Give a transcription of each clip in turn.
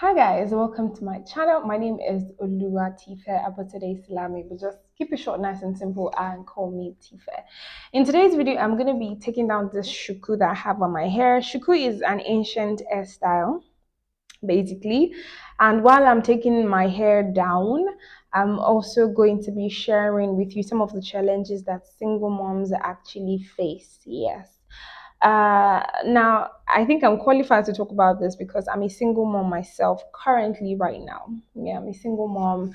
Hi guys, welcome to my channel. My name is Oluwatife, but today's Salami, but just keep it short, nice and simple and call me Tife. In today's video, I'm going to be taking down this shuku that I have on my hair. Shuku is an ancient hairstyle, basically. And while I'm taking my hair down, I'm also going to be sharing with you some of the challenges that single moms actually face. Yes. Now, I think I'm qualified to talk about this because I'm a single mom myself currently right now. Yeah, I'm a single mom,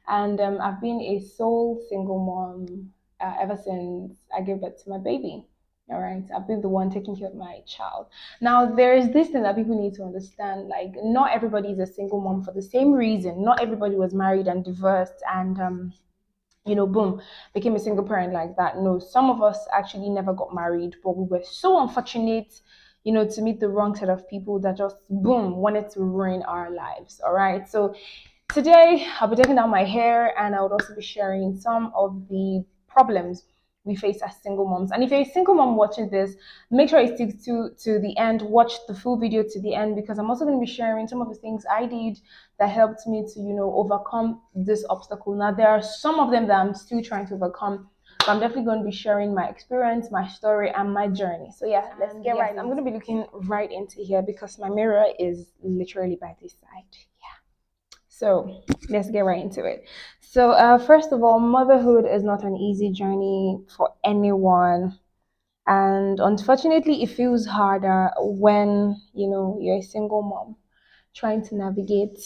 and I've been a sole single mom ever since I gave birth to my baby. All right, I've been the one taking care of my child. Now, there is this thing that people need to understand. Like, not everybody is a single mom for the same reason. Not everybody was married and divorced and boom, became a single parent like that. No, some of us actually never got married, but we were so unfortunate, to meet the wrong set of people that just boom wanted to ruin our lives. All right. So today I'll be taking down my hair and I would also be sharing some of the problems we face as single moms. And if you're a single mom watching this, make sure you stick to the end, watch the full video to the end, because I'm also going to be sharing some of the things I did that helped me to, overcome this obstacle. Now, there are some of them that I'm still trying to overcome, but I'm definitely going to be sharing my experience, my story, and my journey. So yeah, let's get right. I'm going to be looking right into here because my mirror is literally by this side. So let's get right into it. So first of all, motherhood is not an easy journey for anyone. And unfortunately, it feels harder when, you're a single mom trying to navigate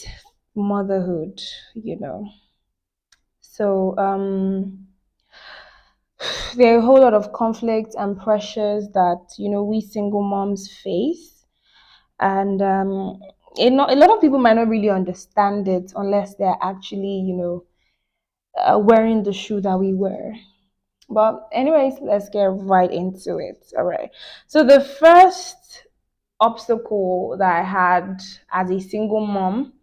motherhood. So there are a whole lot of conflicts and pressures that, we single moms face. And a lot of people might not really understand it unless they're actually, wearing the shoe that we wear. But anyways, let's get right into it. All right. So the first obstacle that I had as a single mom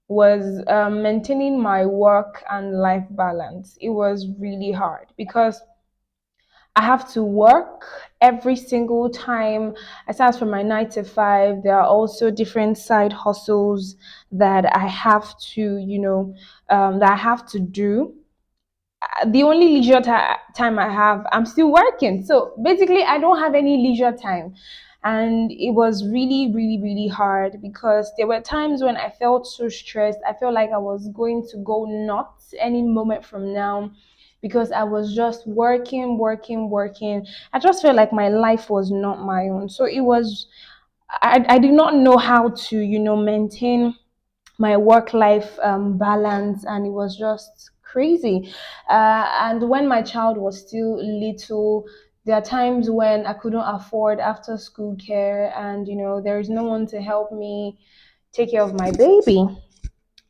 was maintaining my work and life balance. It was really hard because I have to work every single time. Aside from my 9 to 5, there are also different side hustles that I have to, that I have to do. The only leisure time I have, I'm still working. So basically, I don't have any leisure time. And it was really, really, really hard because there were times when I felt so stressed. I felt like I was going to go nuts any moment from now because I was just working, working, working. I just felt like my life was not my own. So I did not know how to, maintain my work life balance, and it was just crazy. And when my child was still little, there are times when I couldn't afford after school care, and there is no one to help me take care of my baby.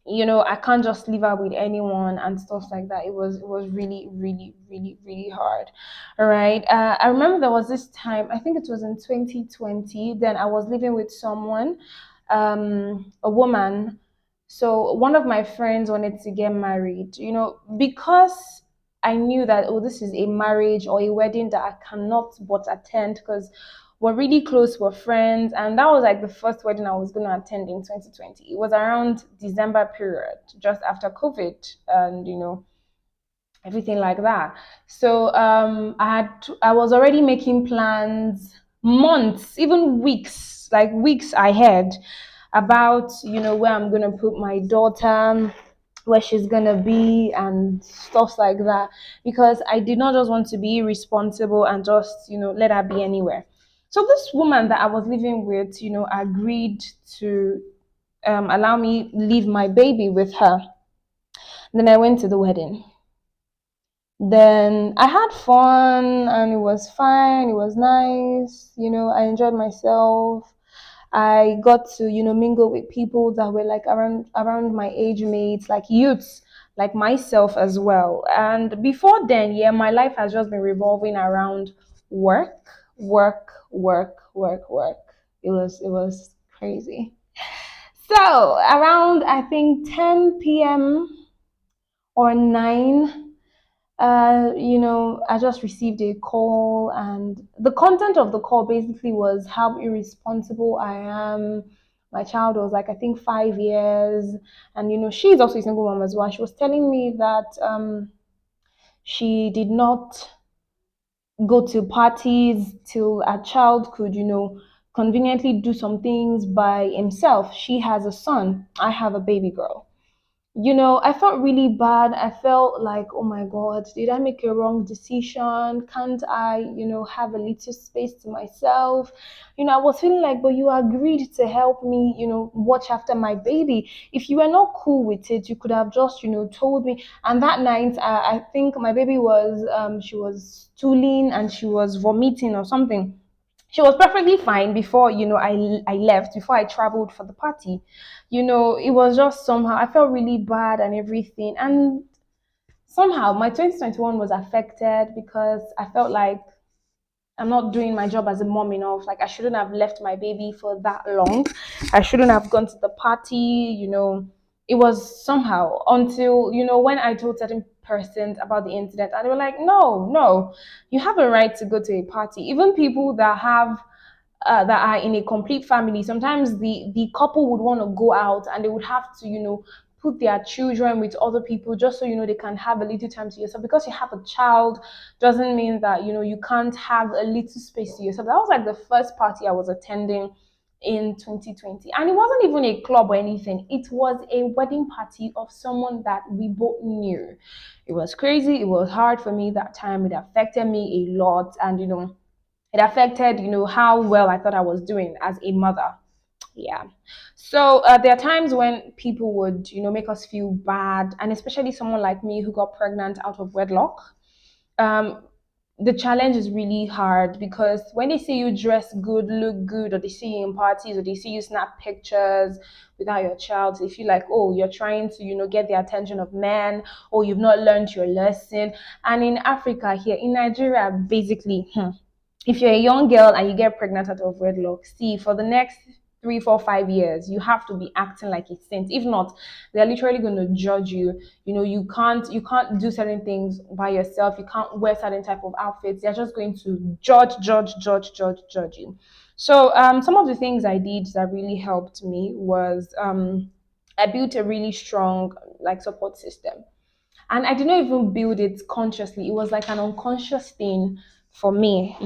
I can't just leave her with anyone and stuff like that. It was really, really, really, really hard. All right. I remember there was this time, I think it was in 2020, then I was living with someone, a woman. So one of my friends wanted to get married, because I knew that, oh, this is a marriage or a wedding that I cannot but attend because we're really close, we're friends. And that was like the first wedding I was going to attend in 2020. It was around December period, just after COVID and, everything like that. So I was already making plans months, even weeks, like weeks ahead about, where I'm going to put my daughter, where she's gonna be and stuff like that, because I did not just want to be responsible and just let her be anywhere. So this woman that I was living with, agreed to allow me leave my baby with her. Then I went to the wedding. Then I had fun and it was fine. It was nice. I enjoyed myself. I got to, mingle with people that were like around my age mates, like youths, like myself as well. And before then, yeah, my life has just been revolving around work, work, work, work, work. It was crazy. So around I think 10 p.m. or 9, I just received a call, and the content of the call basically was how irresponsible I am, My child was like, I think 5 years. And, she's also a single mom as well. She was telling me that she did not go to parties till a child could, conveniently do some things by himself. She has a son. I have a baby girl. I felt really bad. I felt like, oh my God, did I make a wrong decision? Can't I, have a little space to myself? I was feeling like, but you agreed to help me, watch after my baby. If you were not cool with it, you could have just, told me. And that night, I think my baby was, she was stooling and she was vomiting or something. She was perfectly fine before I left, before I traveled for the party. It was just somehow I felt really bad and everything, and somehow my 2021 was affected because I felt like I'm not doing my job as a mom enough. Like, I shouldn't have left my baby for that long. I shouldn't have gone to the party. It was somehow until, when I told certain persons about the incident, and they were like, no, no, you have a right to go to a party. Even people that are in a complete family, sometimes the couple would want to go out and they would have to, put their children with other people just so they can have a little time to yourself. Because you have a child doesn't mean that you can't have a little space to yourself. That was like the first party I was attending in 2020, and it wasn't even a club or anything. It was a wedding party of someone that we both knew. It was crazy. It was hard for me that time. It affected me a lot, and it affected how well I thought I was doing as a mother. Yeah. So there are times when people would make us feel bad, and especially someone like me who got pregnant out of wedlock. um the challenge is really hard because when they see you dress good, look good, or they see you in parties, or they see you snap pictures without your child, they feel like, oh, you're trying to get the attention of men, or you've not learned your lesson. And in Africa, here in Nigeria, basically, if you're a young girl and you get pregnant out of wedlock, see, for the next 3, 4, 5 years, you have to be acting like a saint. If not, they're literally going to judge you. You can't do certain things by yourself. You can't wear certain type of outfits. They're just going to judge you. So some of the things I did that really helped me was I built a really strong like support system, and I didn't even build it consciously. It was like an unconscious thing for me.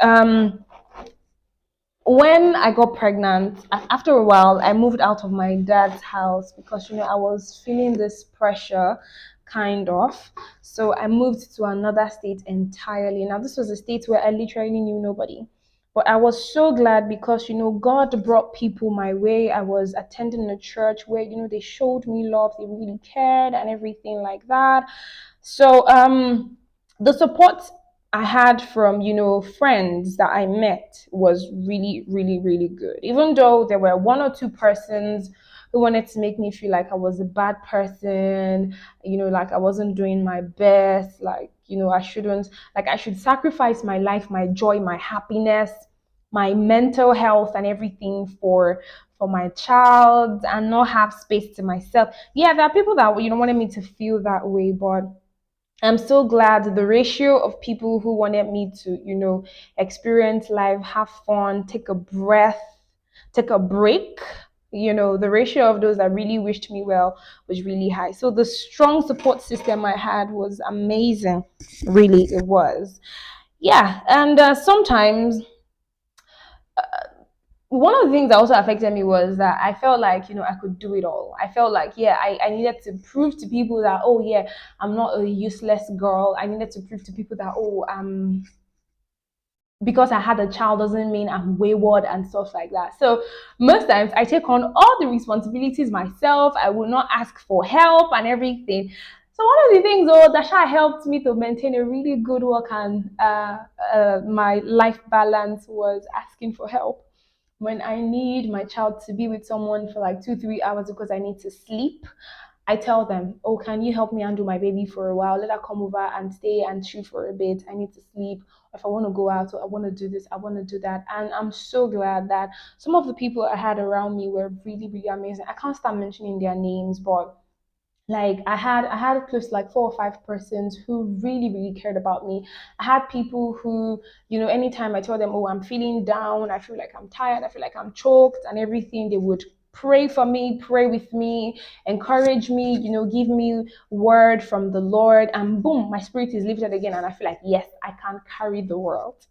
Um, when I got pregnant, after a while, I moved out of my dad's house because I was feeling this pressure, kind of. So I moved to another state entirely. Now, this was a state where I literally knew nobody. But I was so glad because God brought people my way. I was attending a church where they showed me love, they really cared and everything like that. So the support I had from friends that I met was really, really, really good. Even though there were one or two persons who wanted to make me feel like I was a bad person, like I wasn't doing my best, like I shouldn't, like I should sacrifice my life, my joy, my happiness, my mental health and everything for my child and not have space to myself. Yeah, there are people that wanted me to feel that way, but I'm so glad the ratio of people who wanted me to, experience life, have fun, take a breath, take a break, the ratio of those that really wished me well was really high. So the strong support system I had was amazing. Really, it was. Yeah. And sometimes one of the things that also affected me was that I felt like, I could do it all. I felt like, yeah, I needed to prove to people that, oh, yeah, I'm not a useless girl. I needed to prove to people that, oh, because I had a child doesn't mean I'm wayward and stuff like that. So most times I take on all the responsibilities myself. I will not ask for help and everything. So one of the things though that helped me to maintain a really good work and my life balance was asking for help. When I need my child to be with someone for like 2, 3 hours because I need to sleep, I tell them, oh, can you help me undo my baby for a while? Let her come over and stay and chill for a bit. I need to sleep. If I want to go out, or I want to do this, I want to do that. And I'm so glad that some of the people I had around me were really, really amazing. I can't start mentioning their names, but Like I had close to like 4 or 5 persons who really cared about me. I had people who, anytime I told them, oh, I'm feeling down, I feel like I'm tired, I feel like I'm choked and everything, they would pray for me, pray with me, encourage me, give me word from the Lord, and boom, my spirit is lifted again, and I feel like, yes, I can carry the world.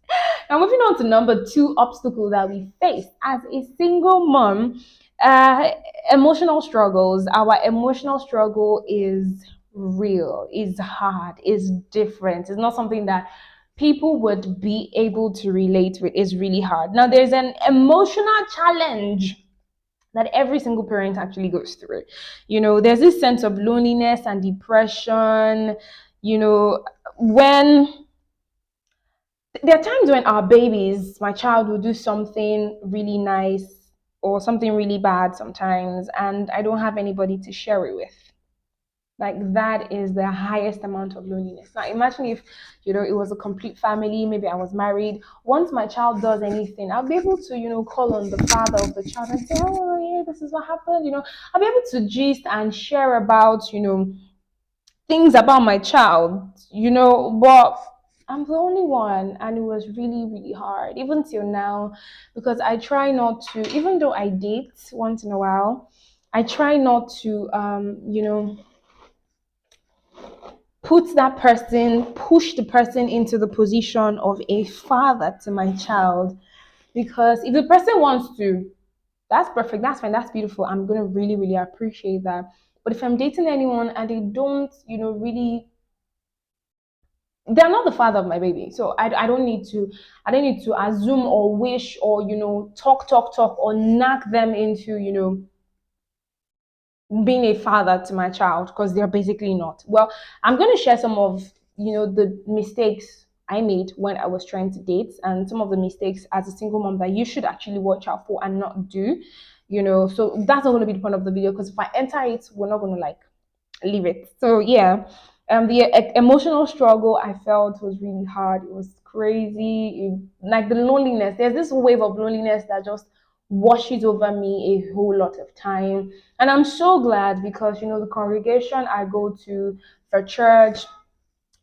Now, moving on to number two obstacle that we face as a single mom, uh, emotional struggles. Our emotional struggle is real, is hard, is different. It's not something that people would be able to relate with. It's really hard. Now, there's an emotional challenge that every single parent actually goes through. There's this sense of loneliness and depression. When there are times when our babies, my child will do something really nice or something really bad sometimes, and I don't have anybody to share it with. Like, that is the highest amount of loneliness. Now imagine if, it was a complete family, maybe I was married. Once my child does anything, I'll be able to, call on the father of the child and say, oh yeah, this is what happened. I'll be able to gist and share about, things about my child, but I'm the only one, and it was really hard, even till now, because I try not to, even though I date once in a while, I try not to, push the person into the position of a father to my child, because if the person wants to, that's perfect, that's fine, that's beautiful. I'm going to really appreciate that. But if I'm dating anyone and they don't, really, they're not the father of my baby, so I don't need to assume or wish or talk or knock them into being a father to my child, because they're basically not. Well, I'm going to share some of the mistakes I made when I was trying to date, and some of the mistakes as a single mom that you should actually watch out for and not do. So that's not going to be the point of the video, because if I enter it, we're not going to like leave it. So yeah, the emotional struggle I felt was really hard. It was crazy. Like the loneliness. There's this wave of loneliness that just washes over me a whole lot of time. And I'm so glad, because the congregation I go to for church,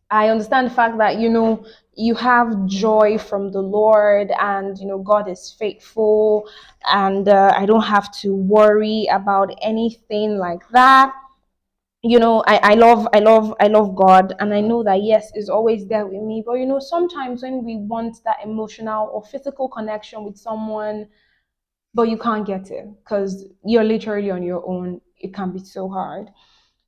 I understand the fact that you have joy from the Lord, and God is faithful, and I don't have to worry about anything like that. I love God, and I know that, yes, is always there with me. But sometimes when we want that emotional or physical connection with someone, but you can't get it because you're literally on your own, it can be so hard.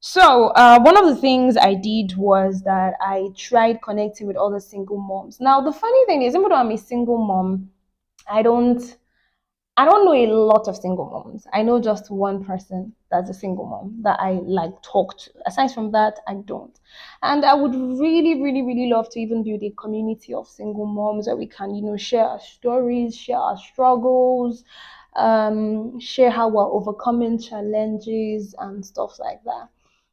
So one of the things I did was that I tried connecting with other single moms. Now the funny thing is, even though I'm a single mom, I don't I don't know a lot of single moms. I know just one person that's a single mom that I like talk to. Aside from that, I don't. And I would really love to even build a community of single moms where we can, share our stories, share our struggles, share how we're overcoming challenges and stuff like that.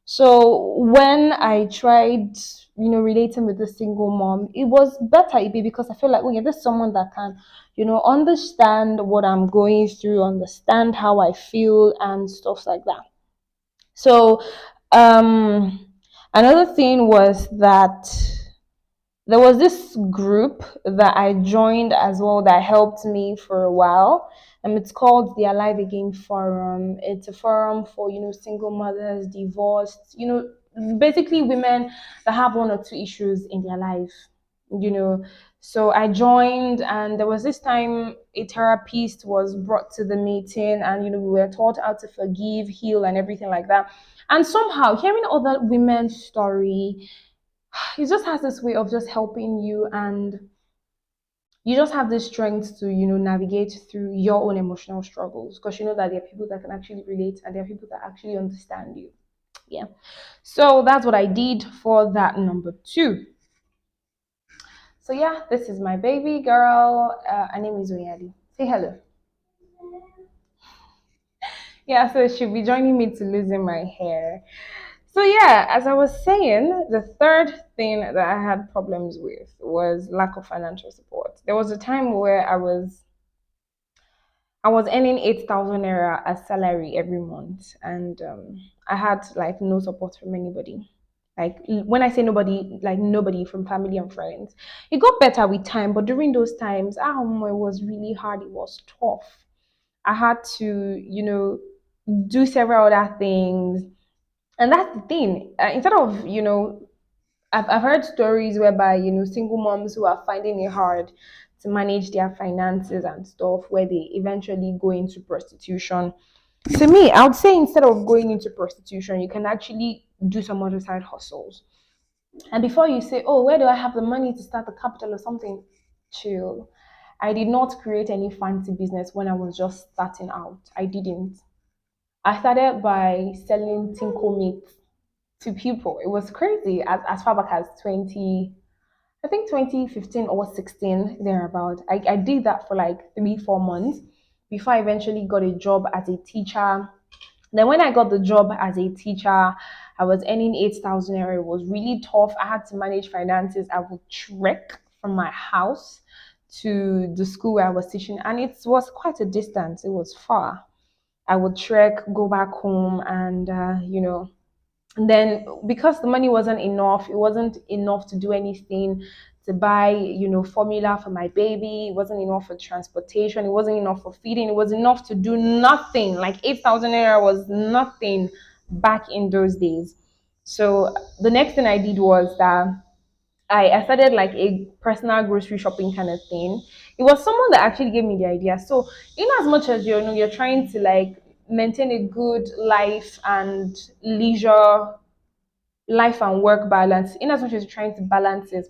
So when I tried, relating with a single mom, it was better, because I feel like, oh yeah, there's someone that can understand what I'm going through, understand how I feel, and stuff like that. So, another thing was that there was this group that I joined as well that helped me for a while. It's called the Alive Again Forum. It's a forum for, single mothers, divorced, basically women that have one or two issues in their life, you know. So I joined, and there was this time a therapist was brought to the meeting, and, we were taught how to forgive, heal, and everything like that. And somehow hearing other women's story, it just has this way of just helping you, and you just have this strength to navigate through your own emotional struggles, because you know that there are people that can actually relate, and there are people that actually understand you. Yeah, so that's what I did for that number two. So yeah, this is my baby girl. Her name is Oyali. Say hello. Yeah, so she'll be joining me to losing my hair. So yeah, as I was saying, the third thing that I had problems with was lack of financial support. There was a time where I was earning 8,000 naira as salary every month, and I had like no support from anybody. Like when I say nobody, like nobody from family and friends. It got better with time, but during those times, it was really hard. It was tough. I had to, do several other things, and that's the thing. Instead of, I've heard stories whereby, single moms who are finding it hard to manage their finances and stuff, where they eventually go into prostitution. To me, I would say instead of going into prostitution, you can actually do some other side hustles. And before you say, oh, where do I have the money to start the capital or something? Chill. I did not create any fancy business when I was just starting out. I didn't. I started by selling Tinko meat to people. It was crazy as far back as 20, I think 2015 or 16, thereabout. I did that for like 3, 4 months before I eventually got a job as a teacher. Then when I got the job as a teacher, I was earning 8,000 naira. It was really tough. I had to manage finances. I would trek from my house to the school where I was teaching, and it was quite a distance. It was far. I would trek, go back home, and and then because the money wasn't enough, it wasn't enough to do anything, to buy, formula for my baby. It wasn't enough for transportation. It wasn't enough for feeding. It was enough to do nothing. Like 8,000 naira was nothing back in those days. So the next thing I did was that I started like a personal grocery shopping kind of thing. It was someone that actually gave me the idea. So in as much as you're trying to like maintain a good life and leisure, life and work balance, in as much as you're trying to balance it,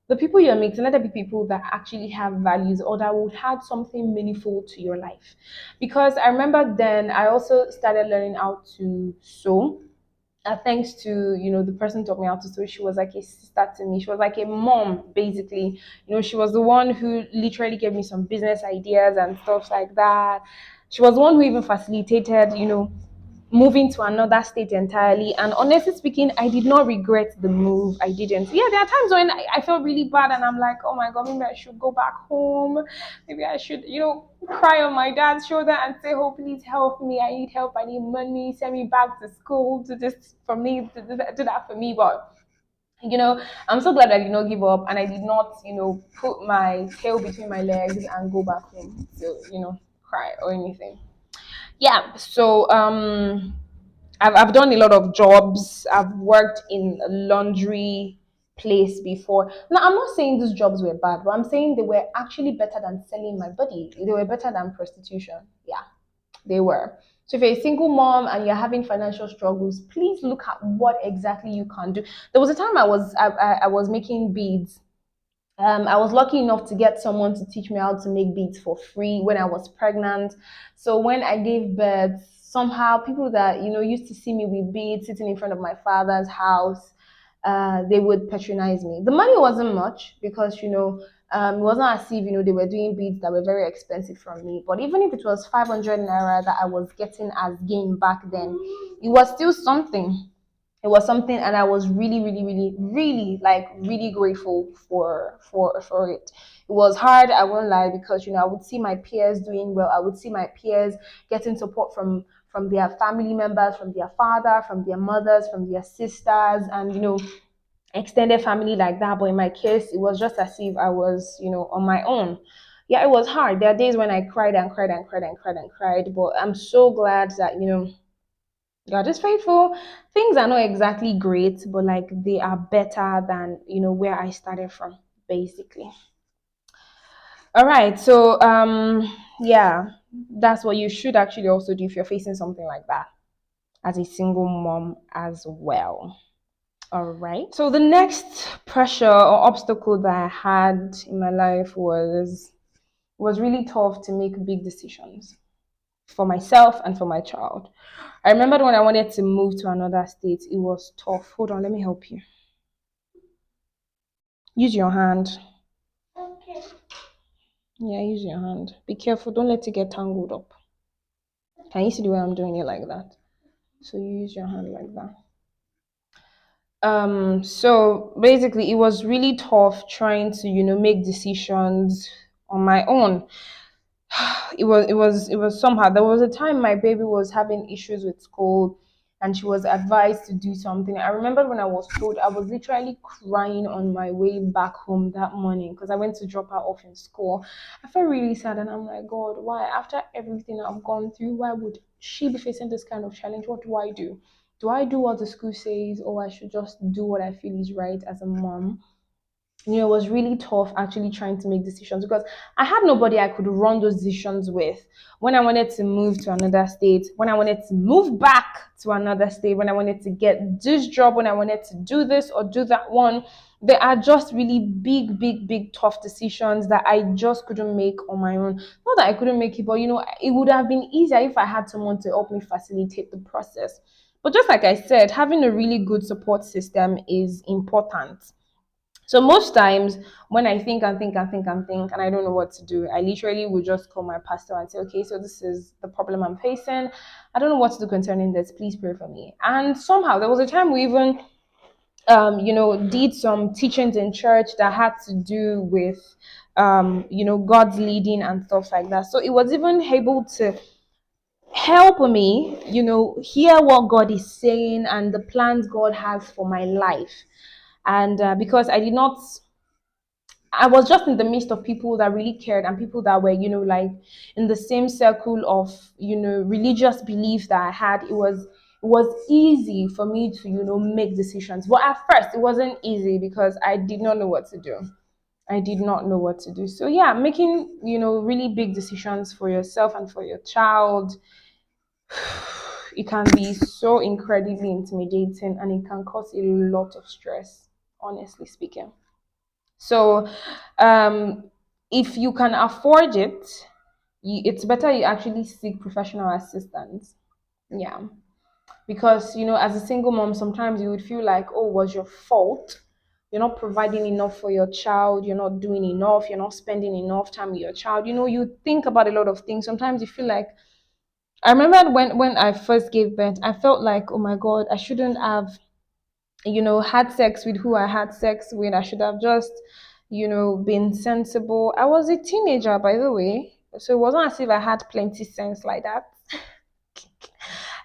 the people you're meeting, let there be people that actually have values or that would add something meaningful to your life. Because I remember then I also started learning how to sew. Thanks to the person taught me how to sew. She was like a sister to me. She was like a mom, basically. She was the one who literally gave me some business ideas and stuff like that. She was the one who even facilitated moving to another state entirely. And honestly speaking, I did not regret the move. I didn't. Yeah, there are times when I felt really bad and I'm like, oh my God, maybe I should go back home. Maybe I should, cry on my dad's shoulder and say, oh, please help me. I need help. I need money. Send me back to school to just for me to do that for me. But I'm so glad I did not give up and I did not, put my tail between my legs and go back home to, cry or anything. Yeah, so I've done a lot of jobs. I've worked in a laundry place before. Now I'm not saying these jobs were bad, but I'm saying they were actually better than selling my body. They were better than prostitution. Yeah, they were. So if you're a single mom and you're having financial struggles, please look at what exactly you can do. There was a time I was making beads. I was lucky enough to get someone to teach me how to make beads for free when I was pregnant. So when I gave birth, somehow people that used to see me with beads sitting in front of my father's house, they would patronize me. The money wasn't much because it wasn't as if they were doing beads that were very expensive from me. But even if it was 500 naira that I was getting as gain back then, it was still something. It was something, and I was really, really, really, really like really grateful for it. It was hard, I won't lie, because I would see my peers doing well. I would see my peers getting support from their family members, from their father, from their mothers, from their sisters, and extended family like that. But in my case, it was just as if I was on my own. Yeah, it was hard. There are days when I cried and cried and cried and cried and cried, but I'm so glad that God is faithful. Things are not exactly great, but like they are better than where I started from, basically. All right, so yeah, that's what you should actually also do if you're facing something like that as a single mom as well. All right. So the next pressure or obstacle that I had in my life was really tough to make big decisions for myself and for my child. I remembered when I wanted to move to another state, it was tough. Hold on, let me help you. Use your hand. Yeah, use your hand. Be careful, don't let it get tangled up. Can you see the way I'm doing it like that? So you use your hand like that. So basically it was really tough trying to, make decisions on my own. it was somehow. There was a time my baby was having issues with school, and she was advised to do something. I remember when I was told, I was literally crying on my way back home that morning because I went to drop her off in school. I felt really sad, and I'm like, God, why? After everything I've gone through, why would she be facing this kind of challenge? What do I do? Do I do what the school says, or I should just do what I feel is right as a mom? It was really tough actually trying to make decisions because I had nobody I could run those decisions with. When I wanted to move to another state, when I wanted to move back to another state, when I wanted to get this job, when I wanted to do this or do that one, there are just really big, big, big tough decisions that I just couldn't make on my own. Not that I couldn't make it, but it would have been easier if I had someone to help me facilitate the process. But just like I said, having a really good support system is important. So most times when I think and think and think and think and I don't know what to do, I literally would just call my pastor and say, okay, so this is the problem I'm facing. I don't know what to do concerning this. Please pray for me. And somehow there was a time we even did some teachings in church that had to do with God's leading and stuff like that. So it was even able to help me, hear what God is saying and the plans God has for my life. And because I was just in the midst of people that really cared and people that were, like in the same circle of, religious beliefs that I had. It was easy for me to, make decisions. But at first, it wasn't easy because I did not know what to do. I did not know what to do. So yeah, making, really big decisions for yourself and for your child, it can be so incredibly intimidating and it can cause a lot of stress, honestly speaking. So, if you can afford it, it's better you actually seek professional assistance. Yeah, because as a single mom, sometimes you would feel like, oh, was your fault? You're not providing enough for your child. You're not doing enough. You're not spending enough time with your child. You think about a lot of things. Sometimes you feel like. I remember when I first gave birth, I felt like, oh my God, I shouldn't have had sex with who I had sex with. I should have just, been sensible. I was a teenager, by the way. So it wasn't as if I had plenty sense like that.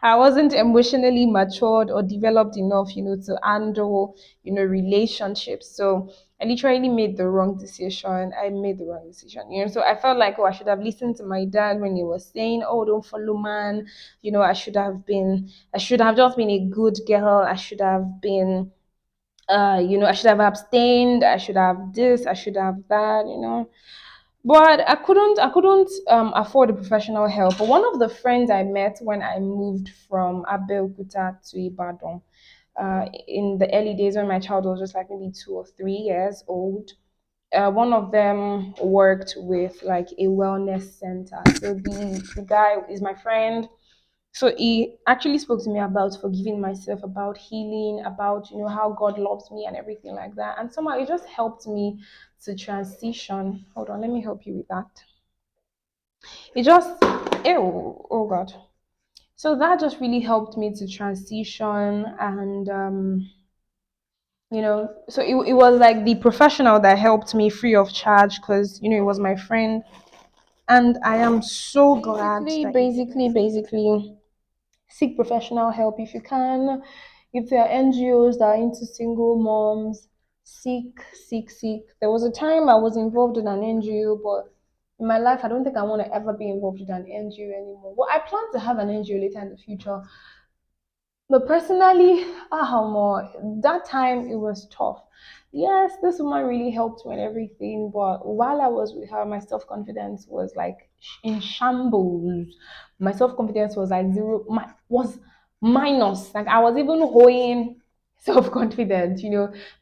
I wasn't emotionally matured or developed enough, to handle, relationships. So I literally made the wrong decision. I made the wrong decision, So I felt like, oh, I should have listened to my dad when he was saying, oh, don't follow man. I should have just been a good girl. I should have been, I should have abstained. I should have this. I should have that. But I couldn't afford a professional help. But one of the friends I met when I moved from Abeokuta to Ibadan, in the early days when my child was just like maybe 2 or 3 years old, one of them worked with like a wellness center. So the guy is my friend. So he actually spoke to me about forgiving myself, about healing, about how God loves me and everything like that. And somehow it just helped me to transition. Hold on, let me help you with that. It just oh God. So that just really helped me to transition and so it was like the professional that helped me free of charge because it was my friend. And I am so glad that basically seek professional help if you can. If there are NGOs that are into single moms, seek. There was a time I was involved in an NGO, but in my life, I don't think I want to ever be involved in an NGO anymore. Well, I plan to have an NGO later in the future, but personally, more that time it was tough. Yes, this woman really helped me and everything, but while I was with her, my self confidence was like in shambles. My self confidence was like zero. Was minus. Like I was even holding self confidence,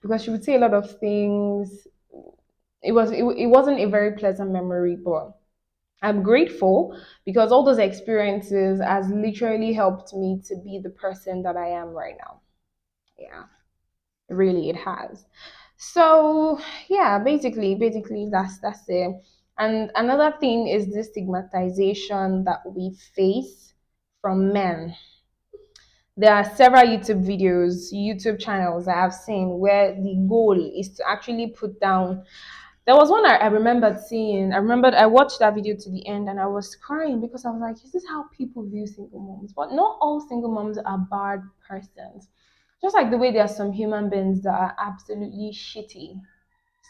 because she would say a lot of things. It wasn't a very pleasant memory, but I'm grateful because all those experiences has literally helped me to be the person that I am right now. Yeah, really it has. So yeah, basically that's it. And another thing is the stigmatization that we face from men. There are several YouTube channels that I've seen where the goal is to actually put down There was one I remembered seeing. I remembered I watched that video to the end and I was crying because I was like, is this how people view single moms? But not all single moms are bad persons. Just like the way there are some human beings that are absolutely shitty.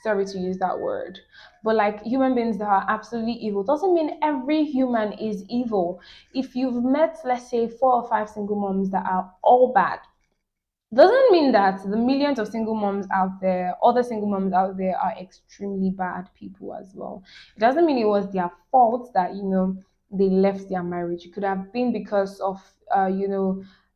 Sorry to use that word. But like human beings that are absolutely evil doesn't mean every human is evil. If you've met, let's say, 4 or 5 single moms that are all bad, doesn't mean that the millions of single moms out there, other single moms out there, are extremely bad people as well. It doesn't mean it was their fault that, they left their marriage. It could have been because of,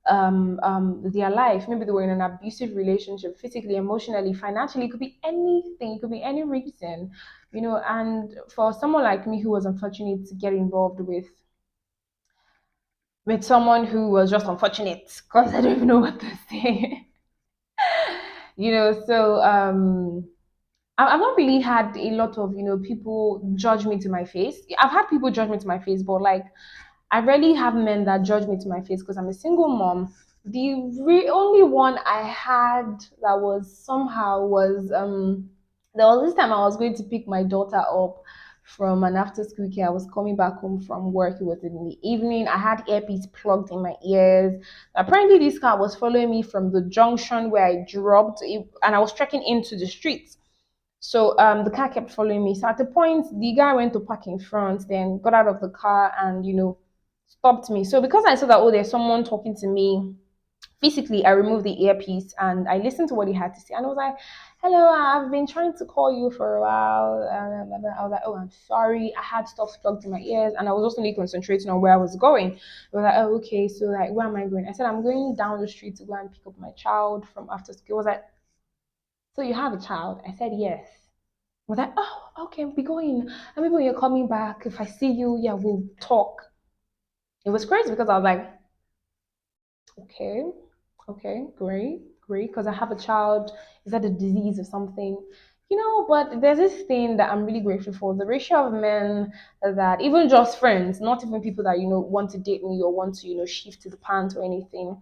their life. Maybe they were in an abusive relationship, physically, emotionally, financially. It could be anything. It could be any reason, And for someone like me who was unfortunate to get involved with someone who was just unfortunate, because I don't even know what to say. So I've not really had a lot of people judge me to my face. I've had people judge me to my face, but like I rarely have men that judge me to my face because I'm a single mom. The only one I had that was somehow was there was this time I was going to pick my daughter up from an after school care. I was coming back home from work. It was in the evening. I had earpiece plugged in my ears. Apparently, this car was following me from the junction where I dropped it, and I was trekking into the streets. So the car kept following me. So at the point, the guy went to park in front, then got out of the car and stopped me. So because I saw that, oh, there's someone talking to me physically, I removed the earpiece and I listened to what he had to say. And I was like, hello, I've been trying to call you for a while. I was like, oh, I'm sorry. I had stuff plugged in my ears and I was also really concentrating on where I was going. I was like, oh, okay. So, like, where am I going? I said, I'm going down the street to go and pick up my child from after school. I was like, so you have a child? I said, yes. I was like, oh, okay, we'll be going. And maybe when you're coming back, if I see you, yeah, we'll talk. It was crazy because I was like, okay, okay, great, because I have a child. Is that a disease or something? But there's this thing that I'm really grateful for. The ratio of men that, even just friends, not even people that, want to date me or want to, shift to the pants or anything.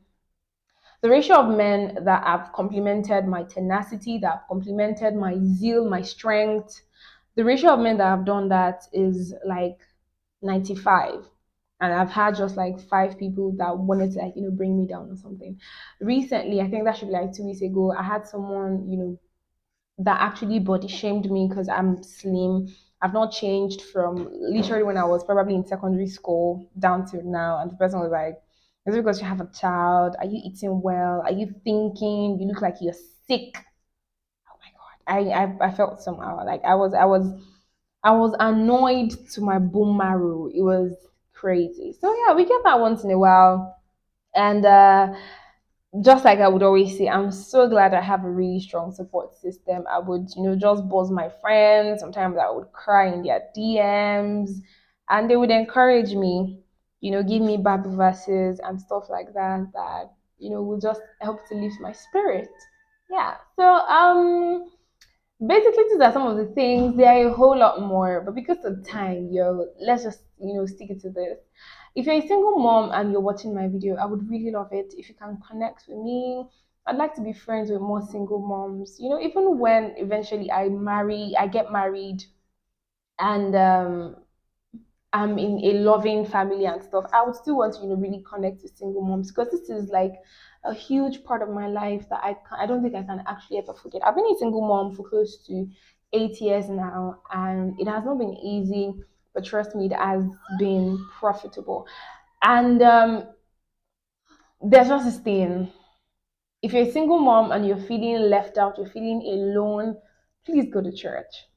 The ratio of men that have complimented my tenacity, that have complimented my zeal, my strength, the ratio of men that have done that is like 95. And I've had just like 5 people that wanted to like, bring me down or something. Recently, I think that should be like 2 weeks ago, I had someone, that actually body shamed me because I'm slim. I've not changed from literally when I was probably in secondary school down to now. And the person was like, is it because you have a child? Are you eating well? Are you thinking? You look like you're sick. Oh my god. I felt somehow like I was annoyed to my bone marrow. It was crazy. So yeah, we get that once in a while. And just like I would always say, I'm so glad I have a really strong support system. I would, just buzz my friends. Sometimes I would cry in their DMs and they would encourage me, give me Bible verses and stuff like that, will just help to lift my spirit. Yeah. So basically these are some of the things. There are a whole lot more, but because of time, let's just stick it to this. If you're a single mom and you're watching my video, I would really love it if you can connect with me. I'd like to be friends with more single moms, even when eventually I get married and I'm in a loving family and stuff, I would still want to, really connect with single moms because this is like a huge part of my life that I don't think I can actually ever forget. I've been a single mom for close to 8 years now, and it has not been easy, but trust me, it has been profitable. And there's just this thing. If you're a single mom and you're feeling left out, you're feeling alone, please go to church.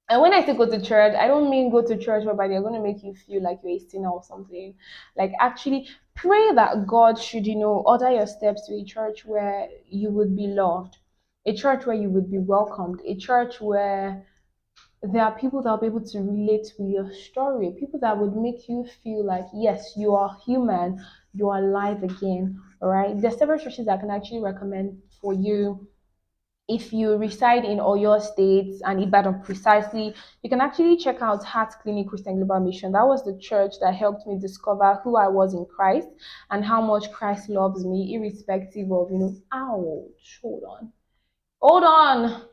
And when I say go to church, I don't mean go to church whereby they're going to make you feel like you're a sinner or something. Like actually pray that God should, order your steps to a church where you would be loved, a church where you would be welcomed, a church where there are people that will be able to relate with your story, people that would make you feel like, yes, you are human, you are alive again. All right. There's several churches I can actually recommend for you if you reside in Oyo State and Ibadan precisely, you can actually check out Heart Clinic Christian Global Mission. That was the church that helped me discover who I was in Christ and how much Christ loves me, irrespective of, ouch, hold on. Hold on.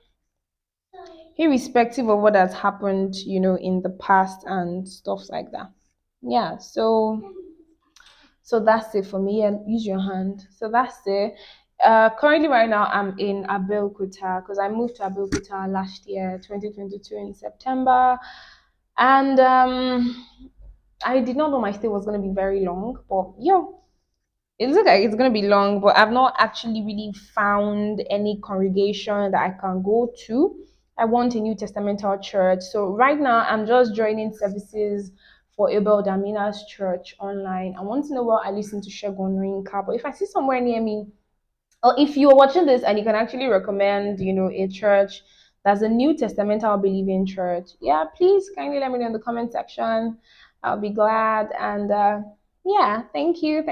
irrespective of what has happened, in the past and stuff like that. Yeah, so that's it for me. And use your hand. So that's it. Currently, right now, I'm in Abeokuta because I moved to Abeokuta last year, 2022, in September, and I did not know my stay was going to be very long, but it looks like it's going to be long, but I've not actually really found any congregation that I can go to. I want a New Testamental church. So right now, I'm just joining services for Abel Damina's church online. I want to know what I listen to Shegun Rinka, but if I see somewhere near me, or if you're watching this and you can actually recommend, a church that's a New Testamental believing church, yeah, please kindly let me know in the comment section. I'll be glad. And yeah, thank you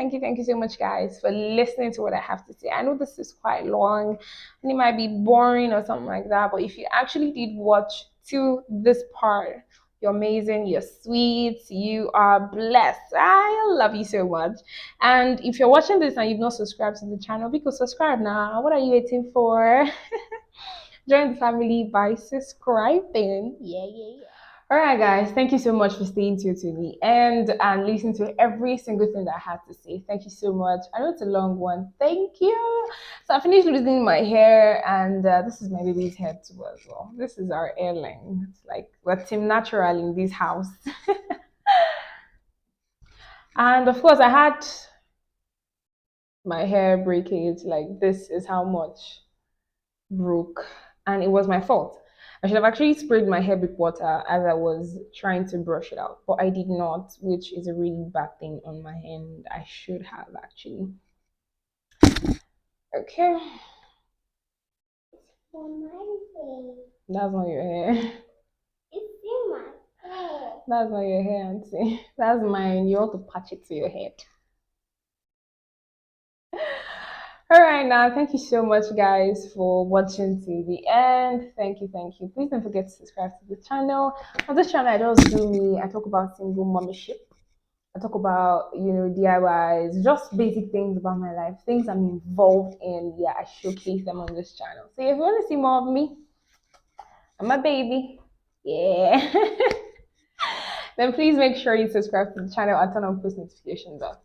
so much, guys, for listening to what I have to say. I know this is quite long and it might be boring or something like that, but if you actually did watch to this part, you're amazing, you're sweet, you are blessed. I love you so much. And if you're watching this and you've not subscribed to the channel, because subscribe now. What are you waiting for? Join the family by subscribing. Yeah. All right, guys. Thank you so much for staying tuned to the end and listening to every single thing that I had to say. Thank you so much. I know it's a long one. Thank you. So I finished losing my hair, and this is my baby's hair too as well. This is our heirling. It's like we're team natural in this house. And of course, I had my hair breakage. Like, this is how much broke, and it was my fault. I should have actually sprayed my hair with water as I was trying to brush it out, but I did not, which is a really bad thing on my end. I should have actually. Okay, that's not your hair. That's not your hair, auntie. That's mine. You want to patch it to your head. All right, now, thank you so much, guys, for watching to the end. Thank you, thank you. Please don't forget to subscribe to the channel. On this channel, I just do me. I talk about single momship. I talk about, DIYs, just basic things about my life, things I'm involved in. Yeah, I showcase them on this channel. So if you want to see more of me, I'm a baby. Yeah. Then please make sure you subscribe to the channel and turn on post notifications on.